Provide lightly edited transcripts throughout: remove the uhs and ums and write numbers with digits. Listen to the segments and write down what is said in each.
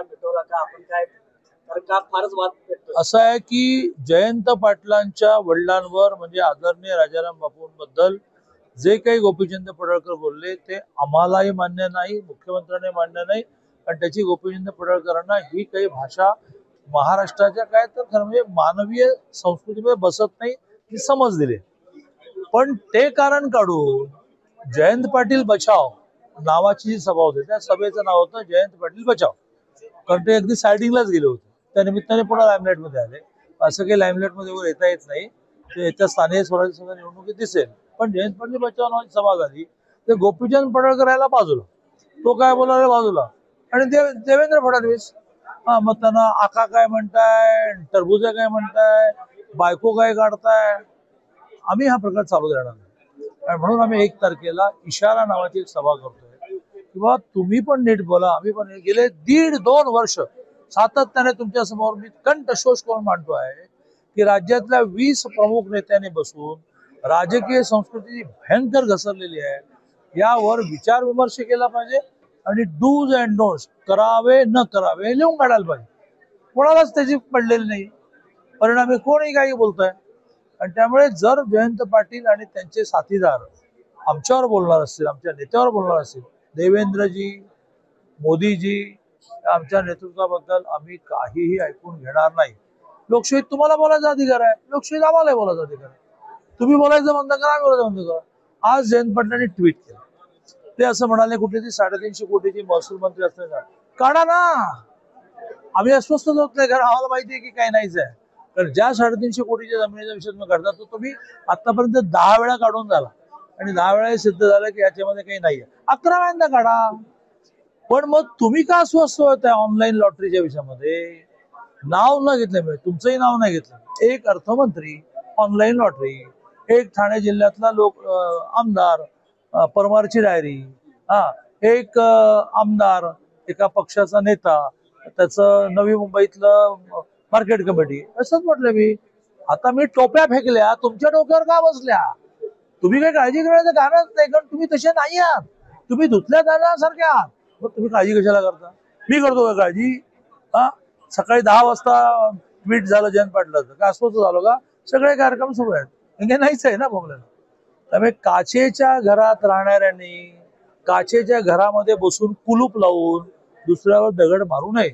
मिटवला का आपण काय, कारण का फारच वाद पेटतोय. असं आहे की जयंत पाटलांच्या वडिलांवर म्हणजे आदरणीय राजाराम बापूंबद्दल जे काही गोपीचंद पडळकर बोलले ते आम्हालाही मान्य नाही, मुख्यमंत्र्यांना मान्य नाही. आणि त्याची गोपीचंद पडळकरांना ही काही भाषा महाराष्ट्राच्या काय तर खरं म्हणजे मानवीय संस्कृतीमध्ये बसत नाही, ही समज दिली. पण ते कारण काढून जयंत पाटील बचाव नावाची जी सभा होती त्या सभेचं नाव होतं जयंत पाटील बचाव, कारण ते अगदी सायडिंगलाच गेले होते. त्या निमित्ताने पुन्हा लाईमलाईट मध्ये आले. असं काही लाईमलाईट मध्ये वर येता येत नाही, ते याच्या स्थानिक स्वराज्य संस्था निवडणुकीत दिसेल. पण जयंत पाटील बचाव नावाची सभा झाली, ते गोपीचंद पडळकर यायला बाजूला, तो काय बोलायला बाजूला, आणि देवेंद्र फडणवीस मग त्यांना आका काय म्हणताय, टरबुजा काय म्हणताय, बायको काय काढताय. आम्ही हा प्रकार चालू देणार नाही. आणि म्हणून आम्ही 1 तारखेला इशारा नावाची एक सभा करतोय किंवा तुम्ही पण नीट बोला, आम्ही पण. गेले 1.5-2 वर्ष सातत्याने तुमच्या समोर मी कंठशोष करून मांडतोय की राज्यातल्या 20 प्रमुख नेत्यांनी बसून राजकीय संस्कृती भयंकर घसरलेली आहे, यावर विचार विमर्श केला पाहिजे आणि डूज अँड डोंट्स, करावे न करावे हे लिहून काढायला पाहिजे. कोणालाच त्याची पडलेली नाही, परिणामी कोणही काही बोलतोय. आणि त्यामुळे जर जयंत पाटील आणि त्यांचे साथीदार आमच्यावर बोलणार असतील, आमच्या नेत्यावर बोलणार असतील, देवेंद्रजी, मोदीजी, आमच्या नेतृत्वाबद्दल आम्ही काहीही ऐकून घेणार नाही. लोकशाहीत तुम्हाला बोलायचा अधिकार आहे, लोकशाहीत आम्हालाही बोलायचा अधिकार आहे. तुम्ही बोलायचं बंद करा, आम्ही बोलायचं बंद करा. आज जयंत पाटलांनी ट्विट केलं, ते असं म्हणाले कुठे ती 350 कोटीची महसूल मंत्री असते काढा ना. आम्ही अस्वस्थ होत नाही, कारण आम्हाला माहिती आहे की काही नाहीच आहे. कारण ज्या 350 कोटीच्या जमिनीचा विषय तुम्ही काढता तो तुम्ही आतापर्यंत 10 वेळा काढून झाला आणि 10 वेळा सिद्ध झालं की याच्यामध्ये काही नाहीये. 11 वेळांदा काढा. पण मग तुम्ही का अस्वस्थ होताय ऑनलाईन लॉटरीच्या विषयामध्ये? नाव न घेतलं, तुमचंही नाव नाही घेतलं. एक अर्थमंत्री, ऑनलाईन लॉटरी, एक ठाणे जिल्ह्यातला आमदार, परमारची डायरी, एक आमदार, एका पक्षाचा नेता, त्याचं नवी मुंबईतलं मार्केट कमिटी, असंच म्हटलं मी. आता मी टोप्या फेकल्या, तुमच्या डोक्यावर का बसल्या? तुम्ही काही काळजी करायचं कारणच नाही, कारण तुम्ही तसे नाही आहात. तुम्ही धुतल्या जाण्यासारखे आहात. मग तुम्ही काळजी कशाला करता? मी करतो का काळजी? सकाळी 10 वाजता ट्विट झालं जयंत पाटलाचं, काय अस्वस्थ झालो का? सगळे कार्यक्रम सुरू आहेत, हे नाहीच आहे ना बोंबलेलं. त्यामुळे काचेच्या घरात राहणाऱ्यांनी काचेच्या घरामध्ये बसून कुलूप लावून दुसऱ्यावर दगड मारू नये.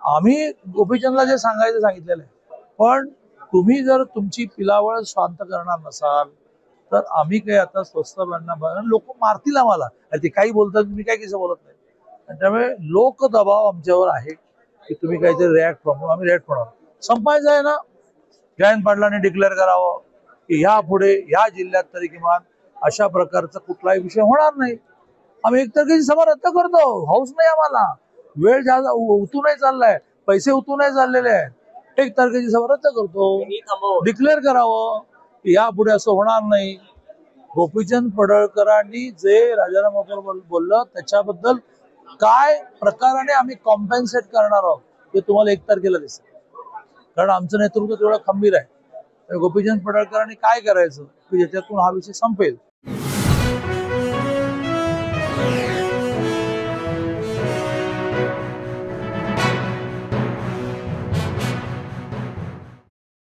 आम्ही गोपीचंदला जे सांगायचं सांगितलेलं आहे, पण तुम्ही जर तुमची पिलावळ शांत करणार नसाल तर आम्ही काही आता स्वस्त लोक मारतील आम्हाला. ते काही बोलतात, तुम्ही काही कसं बोलत नाही. आणि त्यामुळे लोक दबाव आमच्यावर आहे की तुम्ही काहीतरी रिॲक्ट व्हा, आम्ही रिॲक्ट होणार. संपायचं आहे ना, जयंत पाटलांनी डिक्लेअर करावं की ह्या पुढे ह्या जिल्ह्यात तरी किमान अशा प्रकारचा कुठलाही विषय होणार नाही. आम्ही 1 तारखेची सभा रद्द करतो, हौस नाही आम्हाला. वेळ जास्त उतू नाही चाललाय, पैसे उतू नाही चाललेले आहेत. 1 तारखेची सभा रद्द करतो, डिक्लेअर करावं की यापुढे असं होणार नाही. गोपीचंद पडळकरांनी जे राजाराम बापूंवर बोललं त्याच्याबद्दल काय प्रकाराने आम्ही कॉम्पेन्सेट करणार आहोत ते तुम्हाला 1 तारखेला दिसेल, कारण आमचं नेतृत्व तेवढं खंबीर आहे. गोपीचंद पडळकरांनी काय करायचं की ज्याच्यातून हा विषय संपेल.